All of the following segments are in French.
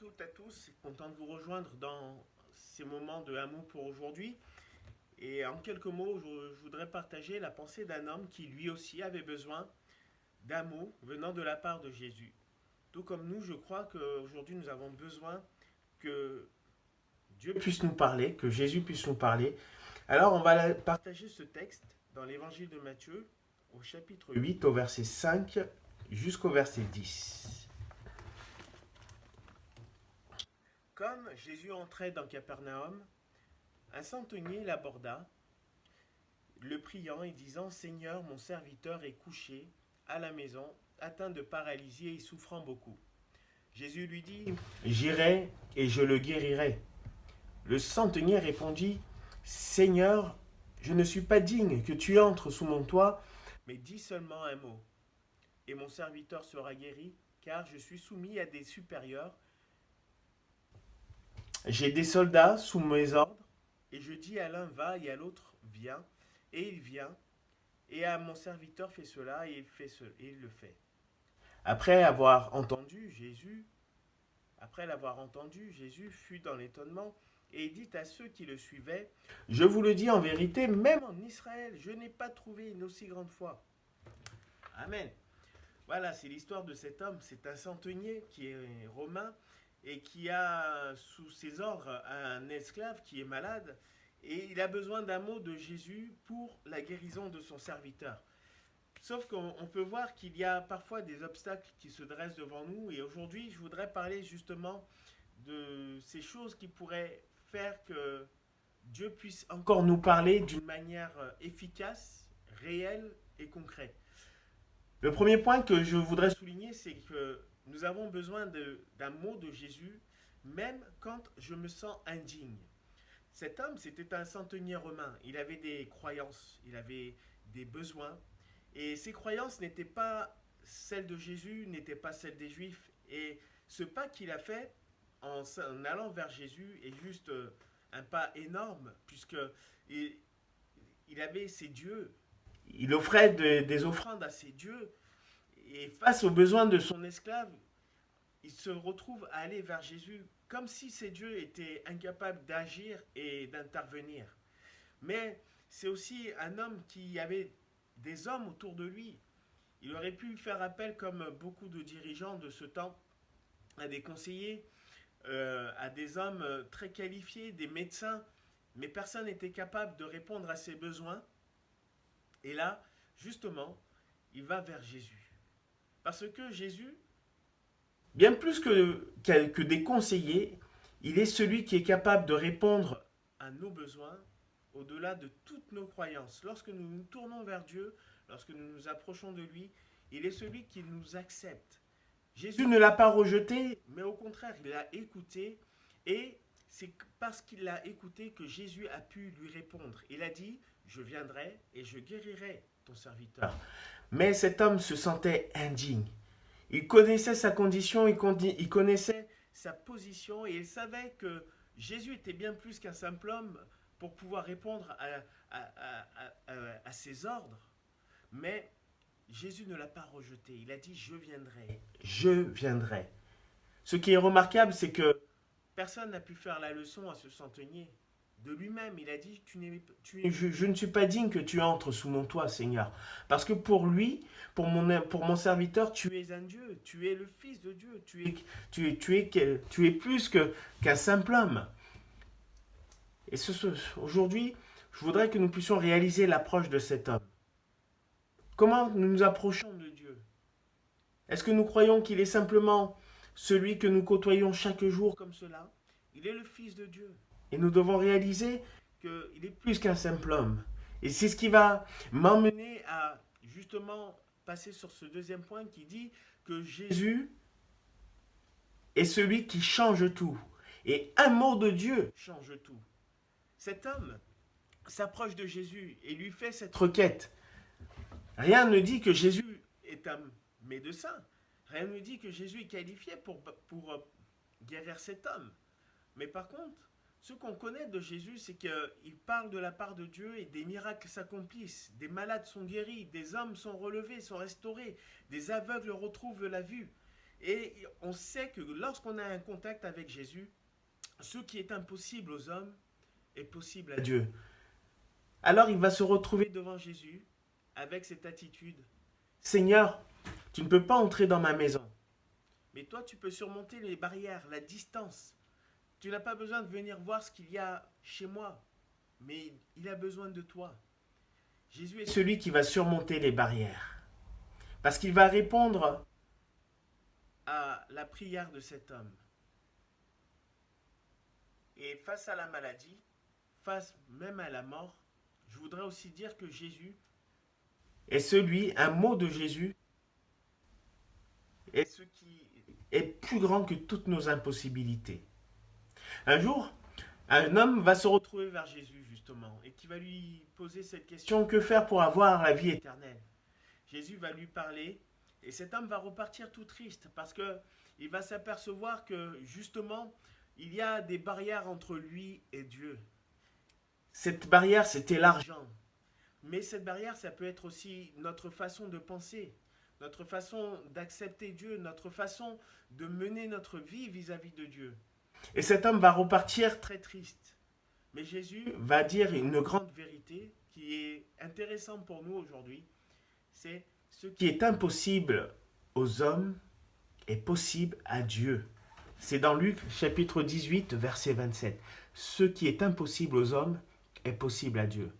toutes et à tous, content de vous rejoindre dans ces moments de hameau pour aujourd'hui. Et en quelques mots, je voudrais partager la pensée d'un homme qui lui aussi avait besoin d'amour venant de la part de Jésus. Tout comme nous, je crois qu'aujourd'hui nous avons besoin que Dieu puisse nous parler, que Jésus puisse nous parler. Alors on va partager ce texte dans l'évangile de Matthieu au chapitre 8 au verset 5 jusqu'au verset 10. Comme Jésus entrait dans Capernaum, un centenier l'aborda, le priant et disant: Seigneur, mon serviteur est couché à la maison, atteint de paralysie et souffrant beaucoup. Jésus lui dit: J'irai et je le guérirai. Le centenier répondit: Seigneur, je ne suis pas digne que tu entres sous mon toit, mais dis seulement un mot, et mon serviteur sera guéri, car je suis soumis à des supérieurs. J'ai des soldats sous mes ordres, et je dis à l'un va et à l'autre viens, et il vient, et à mon serviteur fais cela, et il le fait. Après l'avoir entendu, Jésus fut dans l'étonnement, et il dit à ceux qui le suivaient: Je vous le dis en vérité, même en Israël, je n'ai pas trouvé une aussi grande foi. Amen. Voilà, c'est l'histoire de cet homme. C'est un centenier qui est romain et qui a sous ses ordres un esclave qui est malade. Et il a besoin d'un mot de Jésus pour la guérison de son serviteur. Sauf qu'on peut voir qu'il y a parfois des obstacles qui se dressent devant nous. Et aujourd'hui, je voudrais parler justement de ces choses qui pourraient faire que Dieu puisse encore nous parler d'une manière efficace, réelle et concrète. Le premier point que je voudrais souligner, c'est que nous avons besoin d'un mot de Jésus, même quand je me sens indigne. Cet homme, c'était un centenier romain. Il avait des croyances, il avait des besoins. Et ces croyances n'étaient pas celles de Jésus, n'étaient pas celles des Juifs. Et ce pas qu'il a fait en allant vers Jésus est juste un pas énorme, puisque il, il avait ses dieux. Il offrait des offrandes à ses dieux. Et face aux besoins de son esclave, il se retrouve à aller vers Jésus comme si ces dieux étaient incapables d'agir et d'intervenir. Mais c'est aussi un homme qui avait des hommes autour de lui. Il aurait pu faire appel, comme beaucoup de dirigeants de ce temps, à des conseillers, à des hommes très qualifiés, des médecins, mais personne n'était capable de répondre à ses besoins. Et là, justement, il va vers Jésus. Parce que Jésus, bien plus que des conseillers, il est celui qui est capable de répondre à nos besoins au-delà de toutes nos croyances. Lorsque nous nous tournons vers Dieu, lorsque nous nous approchons de lui, il est celui qui nous accepte. Jésus ne l'a pas rejeté, mais au contraire, il l'a écouté, et c'est parce qu'il l'a écouté que Jésus a pu lui répondre. Il a dit: Je viendrai et je guérirai ton serviteur. Mais cet homme se sentait indigne. Il connaissait sa condition, il connaissait sa position, et il savait que Jésus était bien plus qu'un simple homme pour pouvoir répondre à ses ordres. Mais Jésus ne l'a pas rejeté. Il a dit: Je viendrai, je viendrai. Ce qui est remarquable, c'est que personne n'a pu faire la leçon à ce centenier. De lui-même, il a dit: je ne suis pas digne que tu entres sous mon toit, Seigneur. Parce que pour lui, pour mon serviteur, tu es un Dieu, tu es le Fils de Dieu, tu es plus qu'un simple homme. Et aujourd'hui, je voudrais que nous puissions réaliser l'approche de cet homme. Comment nous nous approchons de Dieu? Est-ce que nous croyons qu'il est simplement celui que nous côtoyons chaque jour comme cela? Il est le Fils de Dieu. Et nous devons réaliser qu'il est plus qu'un simple homme. Et c'est ce qui va m'emmener à justement passer sur ce deuxième point qui dit que Jésus est celui qui change tout. Et un mot de Dieu change tout. Cet homme s'approche de Jésus et lui fait cette requête. Rien ne dit que Jésus est un médecin. Rien ne dit que Jésus est qualifié pour guérir cet homme. Mais par contre, ce qu'on connaît de Jésus, c'est qu'il parle de la part de Dieu et des miracles s'accomplissent. Des malades sont guéris, des hommes sont relevés, sont restaurés, des aveugles retrouvent la vue. Et on sait que lorsqu'on a un contact avec Jésus, ce qui est impossible aux hommes est possible à Dieu. Alors il va se retrouver devant Jésus avec cette attitude. Seigneur, tu ne peux pas entrer dans ma maison, mais toi tu peux surmonter les barrières, la distance. Tu n'as pas besoin de venir voir ce qu'il y a chez moi, mais il a besoin de toi. Jésus est celui qui va surmonter les barrières, parce qu'il va répondre à la prière de cet homme. Et face à la maladie, face même à la mort, je voudrais aussi dire que Jésus est celui, un mot de Jésus, est ce qui est plus grand que toutes nos impossibilités. Un jour, un homme va se retrouver vers Jésus, justement, et qui va lui poser cette question, que faire pour avoir la vie éternelle? Jésus va lui parler, et cet homme va repartir tout triste, parce qu'il va s'apercevoir que, justement, il y a des barrières entre lui et Dieu. Cette barrière, c'était l'argent. Mais cette barrière, ça peut être aussi notre façon de penser, notre façon d'accepter Dieu, notre façon de mener notre vie vis-à-vis de Dieu. Et cet homme va repartir très triste. Mais Jésus va dire une grande vérité qui est intéressante pour nous aujourd'hui. C'est ce qui est impossible aux hommes est possible à Dieu. C'est dans Luc chapitre 18, verset 27. Ce qui est impossible aux hommes est possible à Dieu.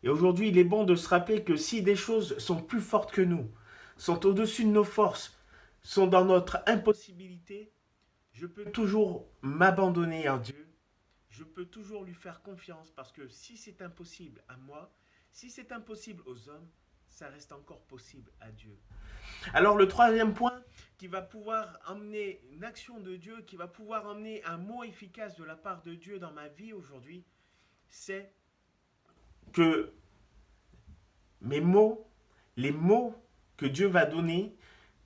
Et aujourd'hui, il est bon de se rappeler que si des choses sont plus fortes que nous, sont au-dessus de nos forces, sont dans notre impossibilité, je peux toujours m'abandonner à Dieu. Je peux toujours lui faire confiance parce que si c'est impossible à moi, si c'est impossible aux hommes, ça reste encore possible à Dieu. Alors le troisième point qui va pouvoir emmener une action de Dieu, qui va pouvoir emmener un mot efficace de la part de Dieu dans ma vie aujourd'hui, c'est que mes mots, les mots que Dieu va donner,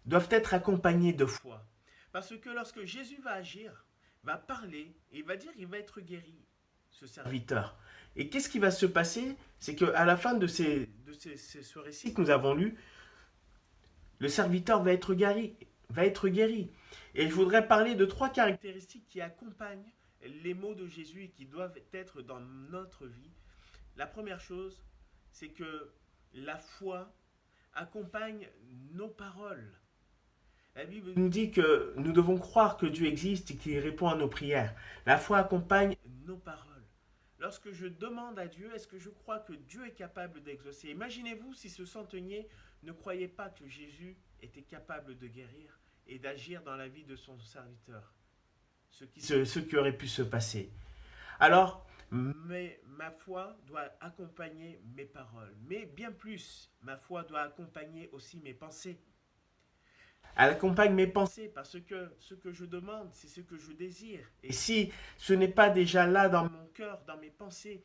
doivent être accompagnés de foi. Parce que lorsque Jésus va agir, va parler, et il va dire, il va être guéri, ce serviteur. Et qu'est-ce qui va se passer? C'est qu'à la fin de ce récit que nous avons lu, le serviteur va être guéri. Et je voudrais parler de 3 caractéristiques qui accompagnent les mots de Jésus et qui doivent être dans notre vie. La première chose, c'est que la foi accompagne nos paroles. La Bible nous dit que nous devons croire que Dieu existe et qu'il répond à nos prières. La foi accompagne nos paroles. Lorsque je demande à Dieu, est-ce que je crois que Dieu est capable d'exaucer? Imaginez-vous si ce centenier ne croyait pas que Jésus était capable de guérir et d'agir dans la vie de son serviteur. Ce qui aurait pu se passer. Alors, ma foi doit accompagner mes paroles. Mais bien plus, ma foi doit accompagner aussi mes pensées. Elle accompagne mes pensées parce que ce que je demande, c'est ce que je désire. Et si ce n'est pas déjà là dans mon cœur, dans mes pensées,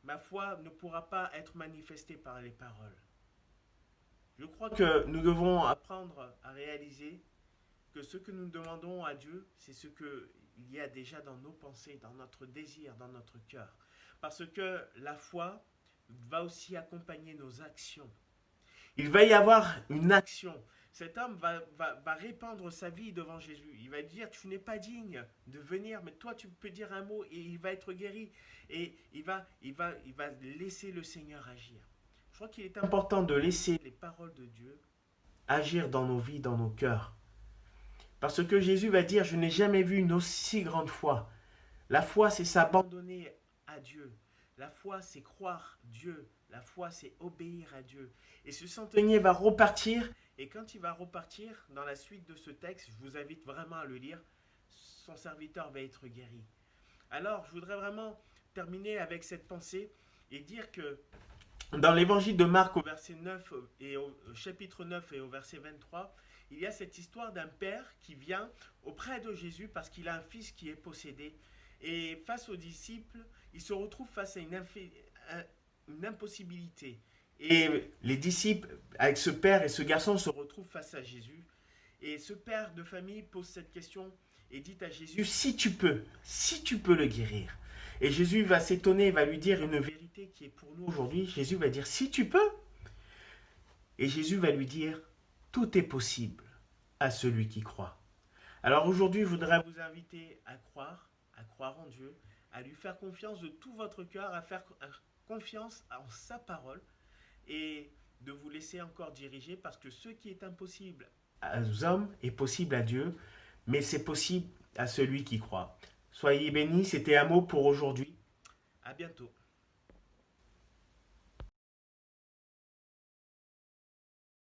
ma foi ne pourra pas être manifestée par les paroles. Je crois que nous devons apprendre à réaliser que ce que nous demandons à Dieu, c'est ce qu'il y a déjà dans nos pensées, dans notre désir, dans notre cœur. Parce que la foi va aussi accompagner nos actions. Il va y avoir une action. Cet homme va répandre sa vie devant Jésus. Il va dire, tu n'es pas digne de venir, mais toi tu peux dire un mot et il va être guéri. Et il va laisser le Seigneur agir. Je crois qu'il est important de laisser les paroles de Dieu agir dans nos vies, dans nos cœurs. Parce que Jésus va dire, je n'ai jamais vu une aussi grande foi. La foi, c'est s'abandonner à Dieu. La foi, c'est croire Dieu. La foi, c'est obéir à Dieu. Et ce centenier va repartir. Et quand il va repartir, dans la suite de ce texte, je vous invite vraiment à le lire, son serviteur va être guéri. Alors, je voudrais vraiment terminer avec cette pensée et dire que dans l'évangile de Marc au verset 9 et au chapitre 9 et au verset 23, il y a cette histoire d'un père qui vient auprès de Jésus parce qu'il a un fils qui est possédé. Et face aux disciples, il se retrouve face à une impossibilité. Et les disciples, avec ce père et ce garçon, se retrouvent face à Jésus. Et ce père de famille pose cette question et dit à Jésus, si tu peux le guérir. Et Jésus va s'étonner, va lui dire une vérité qui est pour nous aujourd'hui. Jésus va dire, si tu peux. Et Jésus va lui dire, tout est possible à celui qui croit. Alors aujourd'hui, je voudrais vous inviter à croire en Dieu, à lui faire confiance de tout votre cœur, à faire confiance en sa parole et de vous laisser encore diriger parce que ce qui est impossible aux hommes est possible à Dieu, mais c'est possible à celui qui croit. Soyez bénis, c'était un mot pour aujourd'hui. À bientôt.